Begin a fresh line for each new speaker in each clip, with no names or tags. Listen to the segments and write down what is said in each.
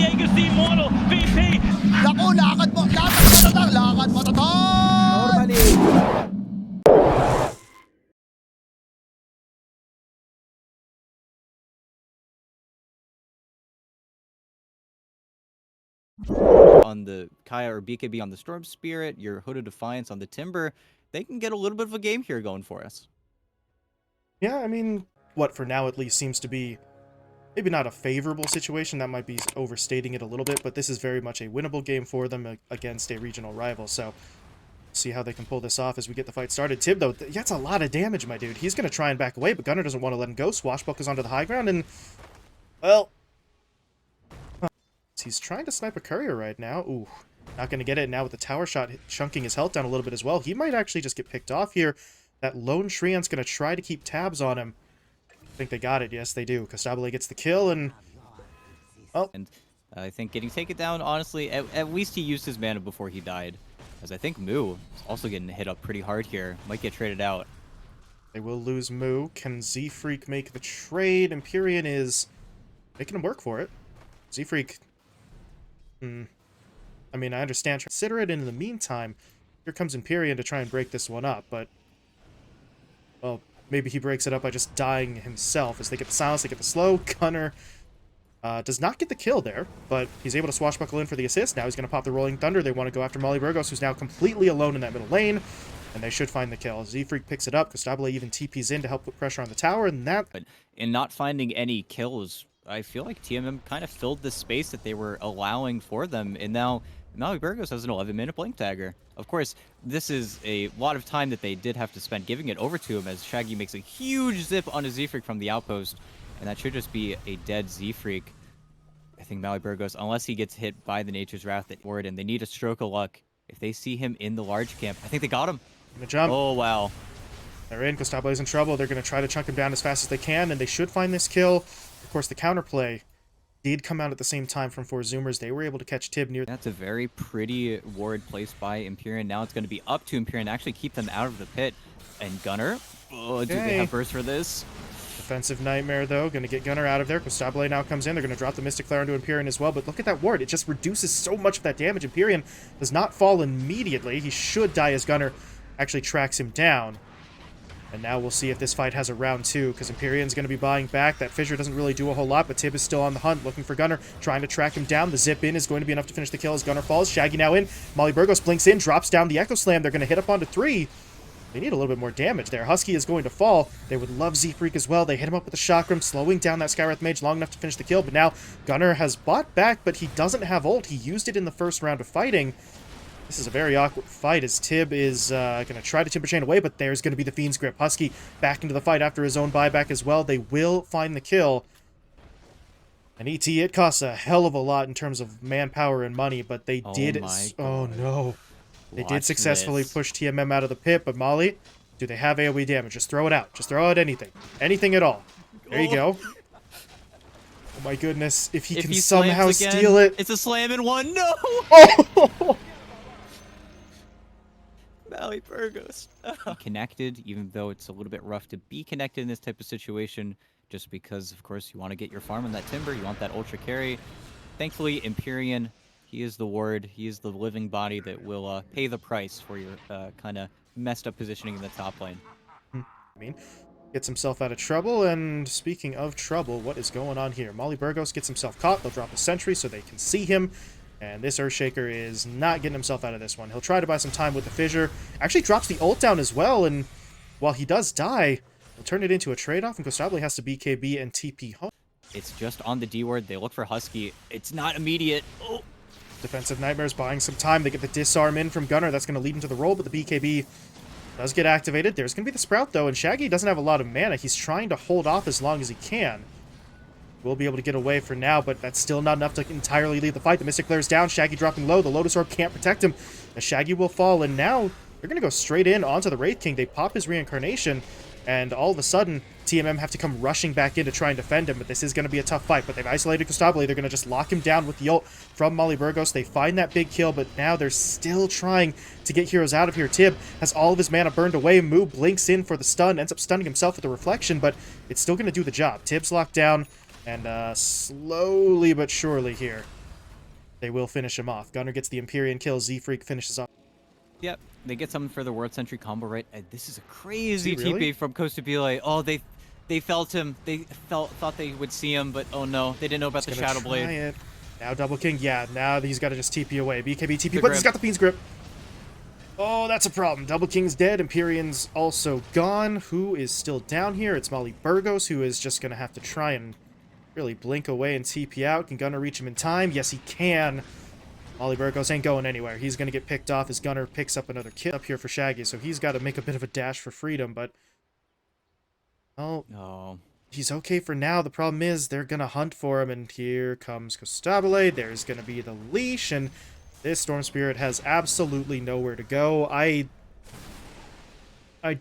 Diego's the immortal VP.
Naku, lakad mo tatang, lakad mo tatang!
Normally.
On the Kaya or BKB on the Storm Spirit, your Hooded Defiance on the Timber, they can get a little bit of a game here going for us.
Yeah, I mean, what for now at least seems to be maybe not a favorable situation. That might be overstating it a little bit, but this is very much a winnable game for them against a regional rival. So see how they can pull this off as we get the fight started. Tib, though, that's a lot of damage, my dude. He's going to try and back away, but Gunnar doesn't want to let him go. Swashbuckles onto the high ground, and, well, he's trying to snipe a courier right now. Ooh, not going to get it. Now with the tower shot chunking his health down a little bit as well, he might actually just get picked off here. That lone Shrian's going to try to keep tabs on him. I think they got it. Yes, they do. Costabile gets the kill, and, well.
And I think getting taken down, honestly, at least he used his mana before he died. As I think Moo is also getting hit up pretty hard here. Might get traded out.
They will lose Moo. Can Z-Freak make the trade? Empyrean is making him work for it. Z-Freak... I mean, I understand. Consider it, and in the meantime, here comes Empyrean to try and break this one up, but... well, maybe he breaks it up by just dying himself. As they get the silence, they get the slow. Gunnar does not get the kill there, but he's able to swashbuckle in for the assist. Now he's going to pop the Rolling Thunder. They want to go after Molly Burgos, who's now completely alone in that middle lane, and they should find the kill. Z-Freak picks it up. Costabile even TPs in to help put pressure on the tower, and that...
But in not finding any kills, I feel like TMM kind of filled the space that they were allowing for them, and now Molly Burgos has an 11-minute blink dagger. Of course, this is a lot of time that they did have to spend giving it over to him, as Shaggy makes a huge zip on a Z-Freak from the outpost, and that should just be a dead Z-Freak. I think Molly Burgos, unless he gets hit by the Nature's Wrath at Ward, and they need a stroke of luck. If they see him in the large camp, I think they got him.
Gonna jump.
Oh, wow.
They're in. Costabile's in trouble. They're going to try to chunk him down as fast as they can, and they should find this kill. Of course, the counterplay did come out at the same time from 4 Zoomers. They were able to catch Tib near...
That's a very pretty ward placed by Empyrean. Now it's going to be up to Empyrean to actually keep them out of the pit. And Gunnar, do they have burst for this?
Defensive Nightmare, though. Going to get Gunnar out of there. Costabile now comes in. They're going to drop the Mystic Flare into Empyrean as well. But look at that ward. It just reduces so much of that damage. Empyrean does not fall immediately. He should die as Gunnar actually tracks him down. And now we'll see if this fight has a round 2, because Empyrean's going to be buying back. That Fissure doesn't really do a whole lot, but Tib is still on the hunt, looking for Gunnar, trying to track him down. The zip in is going to be enough to finish the kill as Gunnar falls. Shaggy now in. Molly Burgos blinks in, drops down the Echo Slam. They're going to hit up onto 3. They need a little bit more damage there. Husky is going to fall. They would love Z-Freak as well. They hit him up with a Chakram, slowing down that Skywrath Mage long enough to finish the kill, but now Gunnar has bought back, but he doesn't have ult. He used it in the first round of fighting. This is a very awkward fight as Tib is going to try to Timber Chain away, but there's going to be the Fiend's Grip. Husky back into the fight after his own buyback as well. They will find the kill. And ET, it costs a hell of a lot in terms of manpower and money, but they did... Oh, no. They did successfully push TMM out of the pit, but Molly, do they have AoE damage? Just throw it out. Just throw out anything. Anything at all. There you go. Oh, my goodness. If he can somehow steal it...
It's a slam in one. No!
Oh!
Molly Burgos. Connected, even though it's a little bit rough to be connected in this type of situation, just because, of course, you want to get your farm on that Timber, you want that ultra carry. Thankfully, Empyrean, he is the ward, he is the living body that will pay the price for your kind of messed up positioning in the top lane.
I mean, gets himself out of trouble, and speaking of trouble, what is going on here? Molly Burgos gets himself caught. They'll drop a sentry so they can see him. And this Earthshaker is not getting himself out of this one. He'll try to buy some time with the Fissure. Actually drops the ult down as well, and while he does die, he'll turn it into a trade-off, and Costabile has to BKB and TP home.
It's just on the D ward. They look for Husky. It's not immediate. Oh.
Defensive Nightmare's buying some time. They get the disarm in from Gunnar. That's going to lead into the roll, but the BKB does get activated. There's going to be the Sprout, though, and Shaggy doesn't have a lot of mana. He's trying to hold off as long as he can. We'll be able to get away for now, but that's still not enough to entirely lead the fight. The Mystic Flare's down. Shaggy dropping low. The Lotus Orb can't protect him. The Shaggy will fall, and now they're going to go straight in onto the Wraith King. They pop his Reincarnation, and all of a sudden, TMM have to come rushing back in to try and defend him, but this is going to be a tough fight. But they've isolated Costabile. They're going to just lock him down with the ult from Molly Burgos. They find that big kill, but now they're still trying to get heroes out of here. Tib has all of his mana burned away. Moo blinks in for the stun, ends up stunning himself with the Reflection, but it's still going to do the job. Tib's locked down. And slowly but surely here, they will finish him off. Gunner gets the Empyrean kill. Z-Freak finishes off.
Yep, they get something for the World Century combo, right? And this is a crazy
really?
TP from Costa Bile. Oh, they felt him. They thought they would see him, but oh no, they didn't know about the Shadow Blade.
It. Now Double King, yeah, now he's got to just TP away. BKB TP,
Good
but he's
grip.
got the Fiend's Grip. Oh, that's a problem. Double King's dead. Empyrean's also gone. Who is still down here? It's Molly Burgos, who is just going to have to try and really blink away and TP out. Can Gunner reach him in time? Yes, he can. Molly Burgos ain't going anywhere. He's going to get picked off as Gunner picks up another kill up here for Shaggy, so he's got to make a bit of a dash for freedom, but... Oh,
No.
He's okay for now. The problem is they're going to hunt for him, and here comes Costabile. There's going to be the leash, and this Storm Spirit has absolutely nowhere to go. I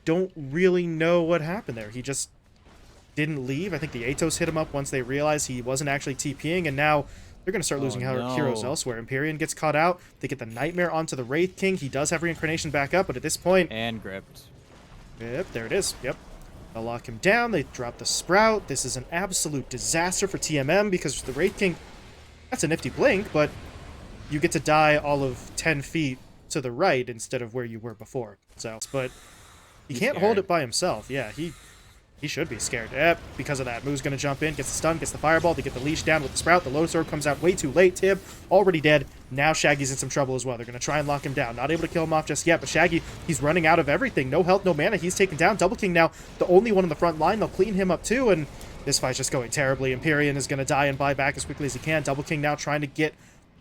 don't really know what happened there. He just didn't leave. I think the Atos hit him up once they realized he wasn't actually TPing, and now they're going to start losing heroes elsewhere. Empyrean gets caught out. They get the Nightmare onto the Wraith King. He does have Reincarnation back up, but at this point...
And gripped.
Yep, there it is. Yep. They'll lock him down. They drop the Sprout. This is an absolute disaster for TMM because the Wraith King, that's a nifty blink, but you get to die all of 10 feet to the right instead of where you were before. So, but he can't hold it by himself. Yeah, he should be scared. Yep, because of that. Moo's going to jump in, gets the stun, gets the fireball. They get the leash down with the Sprout. The Lotus Orb comes out way too late. Tib already dead. Now Shaggy's in some trouble as well. They're going to try and lock him down. Not able to kill him off just yet, but Shaggy, he's running out of everything. No health, no mana. He's taken down. Double King now, the only one in the front line. They'll clean him up too, and this fight's just going terribly. Empyrean is going to die and buy back as quickly as he can. Double King now trying to get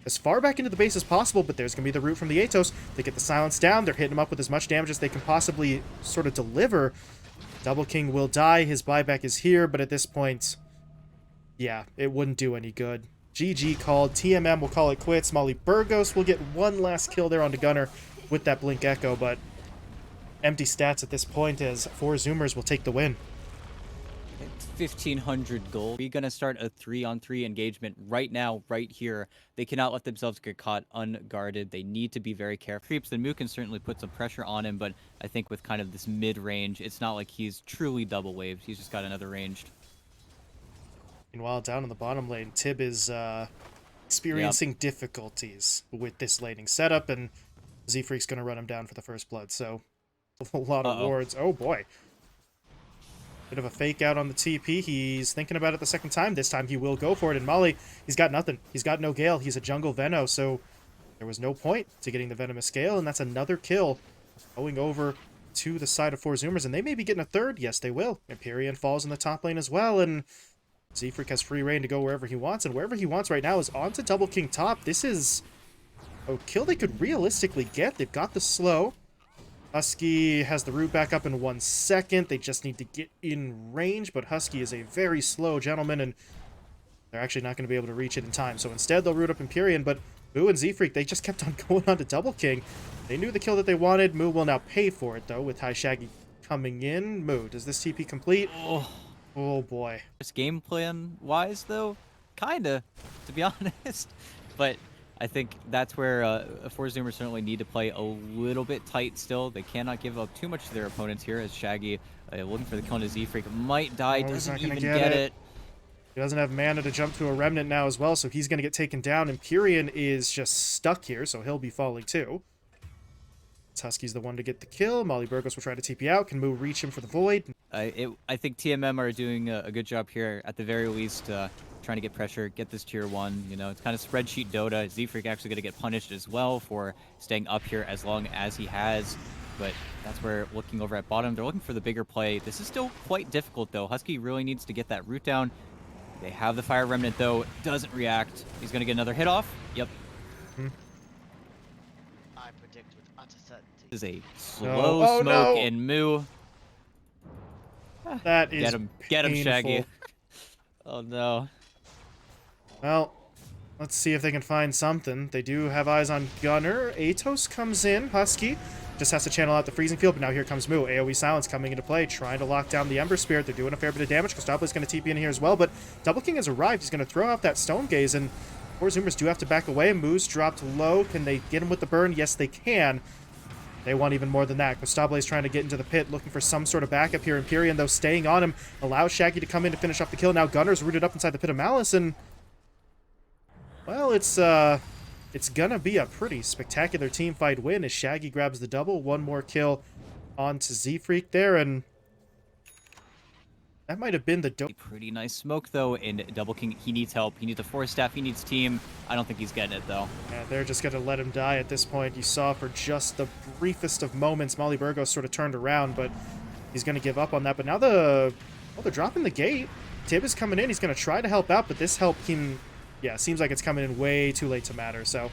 as far back into the base as possible, but there's going to be the root from the Atos. They get the silence down. They're hitting him up with as much damage as they can possibly sort of deliver. Double King will die. His buyback is here, but at this point, yeah, it wouldn't do any good. GG called. TMM will call it quits. Molly Burgos will get one last kill there onto Gunner with that Blink Echo, but empty stats at this point as 4 Zoomers will take the win.
1,500 gold. We're going to start a 3-on-3 engagement right now, right here. They cannot let themselves get caught unguarded. They need to be very careful. Creeps, then Moo can certainly put some pressure on him, but I think with kind of this mid-range, it's not like he's truly double-waved. He's just got another ranged.
Meanwhile, down in the bottom lane, Tib is experiencing difficulties with this laning setup, and Z-Freak's going to run him down for the first blood, so a lot of wards. Oh, boy. Bit of a fake out on the TP. He's thinking about it the second time. This time he will go for it. And Molly, he's got nothing. He's got no Gale. He's a jungle Veno, so there was no point to getting the Venomous Gale, and that's another kill going over to the side of 4 Zoomers, and they may be getting a third. Yes, they will. Empyrean falls in the top lane as well, and Z-Freak has free reign to go wherever he wants, and wherever he wants right now is onto Double King top. This is a kill they could realistically get. They've got the slow. Husky has the root back up in 1 second. They just need to get in range, but Husky is a very slow gentleman, and they're actually not going to be able to reach it in time. So instead, they'll root up Empyrean, but Moo and Z-Freak, they just kept on going on to Double King. They knew the kill that they wanted. Moo will now pay for it, though, with High Shaggy coming in. Moo, does this TP complete? Oh boy.
Just game plan-wise, though, kinda, to be honest. But I think that's where 4 Zoomers certainly need to play a little bit tight still. They cannot give up too much to their opponents here, as Shaggy, looking for the kill to Z-Freak, might die, doesn't even get it.
He doesn't have mana to jump to a Remnant now as well, so he's going to get taken down. Empyrean is just stuck here, so he'll be falling too. Husky's the one to get the kill. Molly Burgos will try to TP out. Can Moo reach him for the Void?
I think TMM are doing a good job here, at the very least, trying to get pressure, get this tier 1. You know, it's kind of spreadsheet Dota. Z-Freak actually going to get punished as well for staying up here as long as he has. But that's where, looking over at bottom, they're looking for the bigger play. This is still quite difficult, though. Husky really needs to get that root down. They have the Fire Remnant, though. Doesn't react. He's going to get another hit off. Yep.
I predict with utter certainty.
This is a slow smoke in Moo.
That is
Get him,
painful.
Shaggy. Oh, no.
Well, let's see if they can find something. They do have eyes on Gunner. Atos comes in. Husky just has to channel out the freezing field, but now here comes Moo. AoE Silence coming into play, trying to lock down the Ember Spirit. They're doing a fair bit of damage. Costable's going to TP in here as well, but Double King has arrived. He's going to throw out that Stone Gaze, and 4 Zoomers do have to back away. Moo's dropped low. Can they get him with the burn? Yes, they can. They want even more than that. Costable is trying to get into the pit, looking for some sort of backup here. Empyrean, though, staying on him, allows Shaggy to come in to finish off the kill. Now Gunner's rooted up inside the Pit of Malice, and well, it's it's gonna be a pretty spectacular team fight win as Shaggy grabs the double. One more kill onto Z-Freak there, and that might have been the
Pretty nice smoke, though, and Double King, he needs help. He needs a 4-staff, he needs team. I don't think he's getting it, though.
Yeah, they're just going to let him die at this point. You saw for just the briefest of moments, Molly Burgos sort of turned around, but he's going to give up on that. But now they're dropping the gate. Tib is coming in. He's going to try to help out, but this help can, yeah, seems like it's coming in way too late to matter. So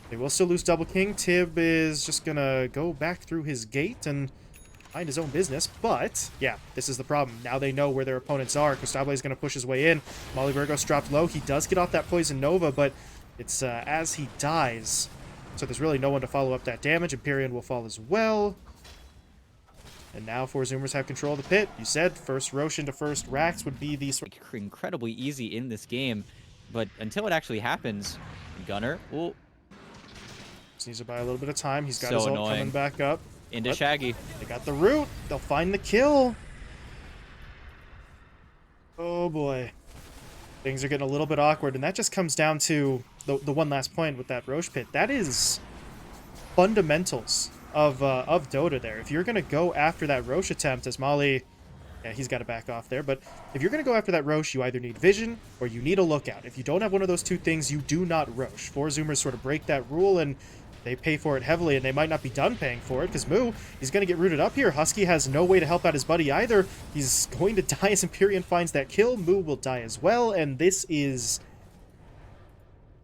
they will still lose Double King. Tib is just going to go back through his gate and mind his own business, but yeah, this is the problem. Now they know where their opponents are. Costable is going to push his way in. Molly Burgos dropped low. He does get off that Poison Nova, but it's as he dies. So there's really no one to follow up that damage. Empyrean will fall as well. And now four Zoomers have control of the pit. You said first Roshan to first Rax would be the
incredibly easy in this game, but until it actually happens, Gunner will...
Just needs to buy a little bit of time. He's got
So
his ult
annoying.
coming back up.
Into
But
Shaggy.
they got the root. They'll find the kill. Oh boy. Things are getting a little bit awkward, and that just comes down to the one last point with that Roche pit. That is fundamentals of Dota there. If you're going to go after that Roche attempt, as Molly... Yeah, he's got to back off there, but if you're going to go after that Roche, you either need vision or you need a lookout. If you don't have one of those two things, you do not Roche. Four Zoomers sort of break that rule, and they pay for it heavily, and they might not be done paying for it, because Moo, he's going to get rooted up here. Husky has no way to help out his buddy either. He's going to die as Empyrean finds that kill. Moo will die as well, and this is...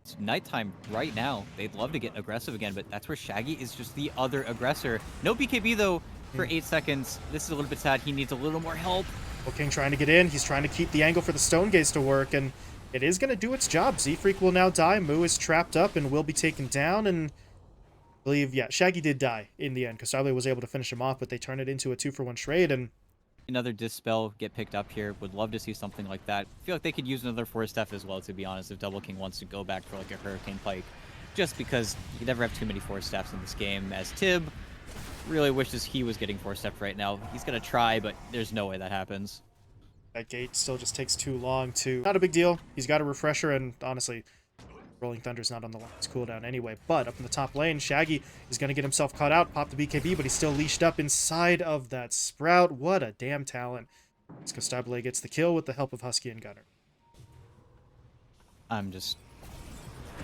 It's nighttime right now. They'd love to get aggressive again, but that's where Shaggy is just the other aggressor. No BKB, though, for 8 seconds. This is a little bit sad. He needs a little more help.
Well, King trying to get in. He's trying to keep the angle for the Stone Gaze to work, and it is going to do its job. Z-Freak will now die. Moo is trapped up and will be taken down, and... I believe, yeah, Shaggy did die in the end. Kasable was able to finish him off, but they turn it into a 2-for-1 trade, and...
Another Dispel get picked up here. Would love to see something like that. Feel like they could use another 4-staff as well, to be honest, if Double King wants to go back for like a Hurricane Pike. Just because you never have too many 4-staffs in this game, as Tib really wishes he was getting 4-staffed right now. He's going to try, but there's no way that happens.
That gate still just takes too long to... Not a big deal. He's got a refresher, and honestly... Rolling Thunder's not on the last cooldown anyway, but up in the top lane, Shaggy is going to get himself caught out, pop the BKB, but he's still leashed up inside of that Sprout. What a damn talent. As Costable gets the kill with the help of Husky and Gunner.
I'm just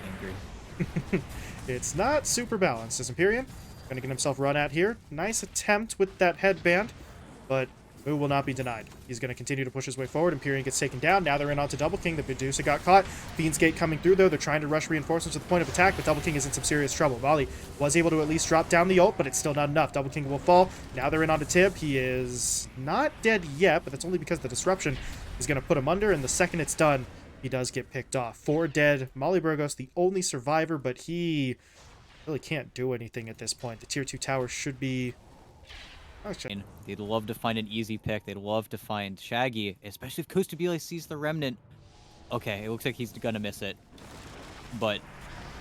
angry.
It's not super balanced. As Empyrean, going to get himself run at here. Nice attempt with that headband, but Moo will not be denied. He's going to continue to push his way forward. Empyrean gets taken down. Now they're in onto Double King. The Medusa got caught. Fiend's Gate coming through, though. They're trying to rush reinforcements to the point of attack, but Double King is in some serious trouble. Volley was able to at least drop down the ult, but it's still not enough. Double King will fall. Now they're in onto Tib. He is not dead yet, but that's only because the disruption is going to put him under, and the second it's done, he does get picked off. 4 dead. Molly Burgos, the only survivor, but he really can't do anything at this point. The tier 2 tower should be...
They'd love to find an easy pick. They'd love to find Shaggy, especially if Costabile sees the Remnant. Okay, it looks like he's gonna miss it. But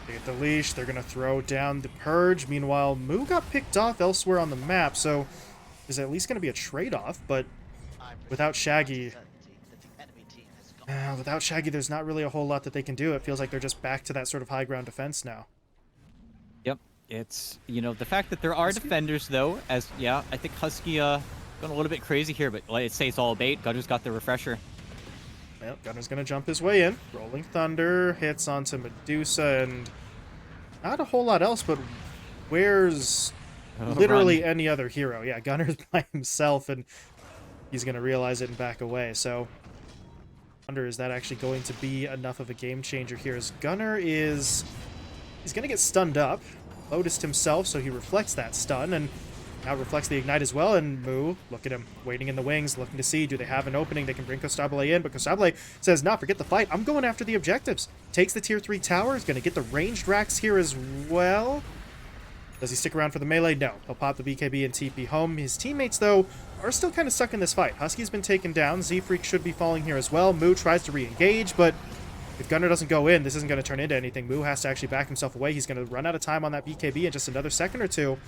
they get the leash. They're gonna throw down the Purge. Meanwhile, Moo got picked off elsewhere on the map, so there's at least gonna be a trade-off. But without Shaggy, there's not really a whole lot that they can do. It feels like they're just back to that sort of high ground defense now.
yep, it's, you know, the fact that there are defenders, though, as, yeah, I think Husky going a little bit crazy here, but let's say it's all bait. Gunner's got the refresher.
Well, Gunner's going to jump his way in. Rolling Thunder hits onto Medusa, and not a whole lot else, but where's literally any other hero? Yeah, Gunner's by himself, and he's going to realize it and back away. So, wonder, is that actually going to be enough of a game changer here? As Gunner is... He's going to get stunned up. Lotused himself, so he reflects that stun, and now reflects the ignite as well. And Moo, look at him, waiting in the wings, looking to see, do they have an opening? They can bring Costable in, but Costable says, nah, forget the fight. I'm going after the objectives. Takes the tier 3 tower. He's going to get the ranged racks here as well. Does he stick around for the melee? No. He'll pop the BKB and TP home. His teammates, though, are still kind of stuck in this fight. Husky's been taken down. Z-Freak should be falling here as well. Moo tries to re-engage, but if Gunner doesn't go in, this isn't going to turn into anything. Moo has to actually back himself away. He's going to run out of time on that BKB in just another second or two.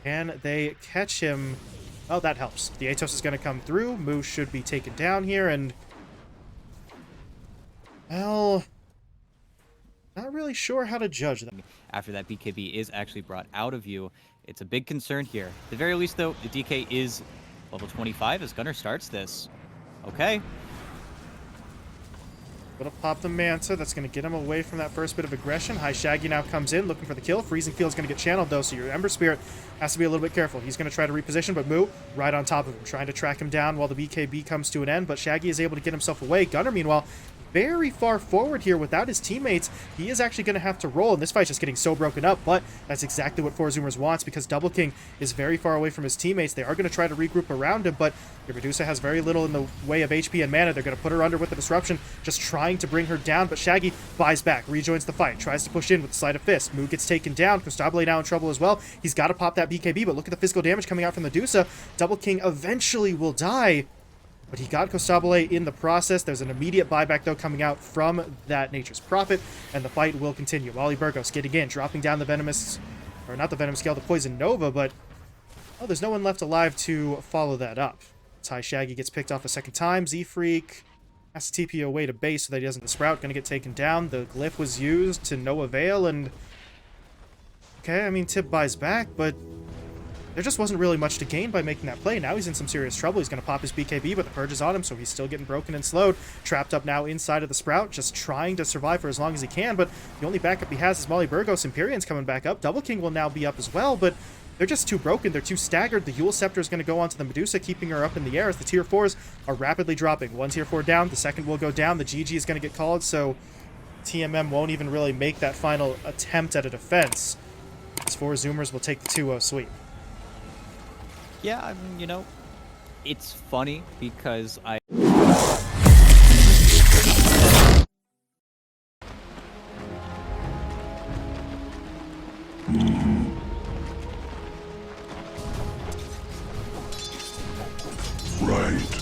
Can they catch him? Oh, that helps. The Atos is going to come through. Moo should be taken down here, and... well... not really really sure how to judge that.
After that BKB is actually brought out of you, it's a big concern here. At the very least, though, the DK is level 25 as Gunnar starts this. Okay.
Gonna pop the Manta. That's gonna get him away from that first bit of aggression. High Shaggy now comes in, looking for the kill. Freezing Field's gonna get channeled, though, so your Ember Spirit has to be a little bit careful. He's gonna try to reposition, but Moo right on top of him, trying to track him down while the BKB comes to an end, but Shaggy is able to get himself away. Gunnar, meanwhile, very far forward here without his teammates. He is actually going to have to roll, and this fight's just getting so broken up, but that's exactly what 4Zoomers wants because Double King is very far away from his teammates. They are going to try to regroup around him, but your Medusa has very little in the way of HP and mana. They're going to put her under with the disruption, just trying to bring her down, but Shaggy buys back, rejoins the fight, tries to push in with the Sleight of Fist. Moo gets taken down. Costabile now in trouble as well. He's got to pop that BKB, but look at the physical damage coming out from the Medusa. Double King eventually will die, but he got Costabile in the process. There's an immediate buyback, though, coming out from that Nature's Prophet, and the fight will continue. Molly Burgos getting in, dropping down the Venomous, or not the Venom Scale, the Poison Nova, but oh, there's no one left alive to follow that up. Ty Shaggy gets picked off a second time. Z-Freak has to TP away to base so that he doesn't Sprout. Gonna get taken down. The Glyph was used to no avail, and okay, I mean, Tip buys back, but there just wasn't really much to gain by making that play. Now he's in some serious trouble. He's going to pop his BKB, but the Purge is on him, so he's still getting broken and slowed. Trapped up now inside of the Sprout, just trying to survive for as long as he can, but the only backup he has is Molly Burgos. Empyrean's coming back up. Double King will now be up as well, but they're just too broken. They're too staggered. The Yule Scepter is going to go onto the Medusa, keeping her up in the air as the tier 4s are rapidly dropping. One tier 4 down, the second will go down. The GG is going to get called, so TMM won't even really make that final attempt at a defense. These 4Zoomers will take the 2-0 sweep.
Yeah, I mean, you know, it's funny because I...
Right.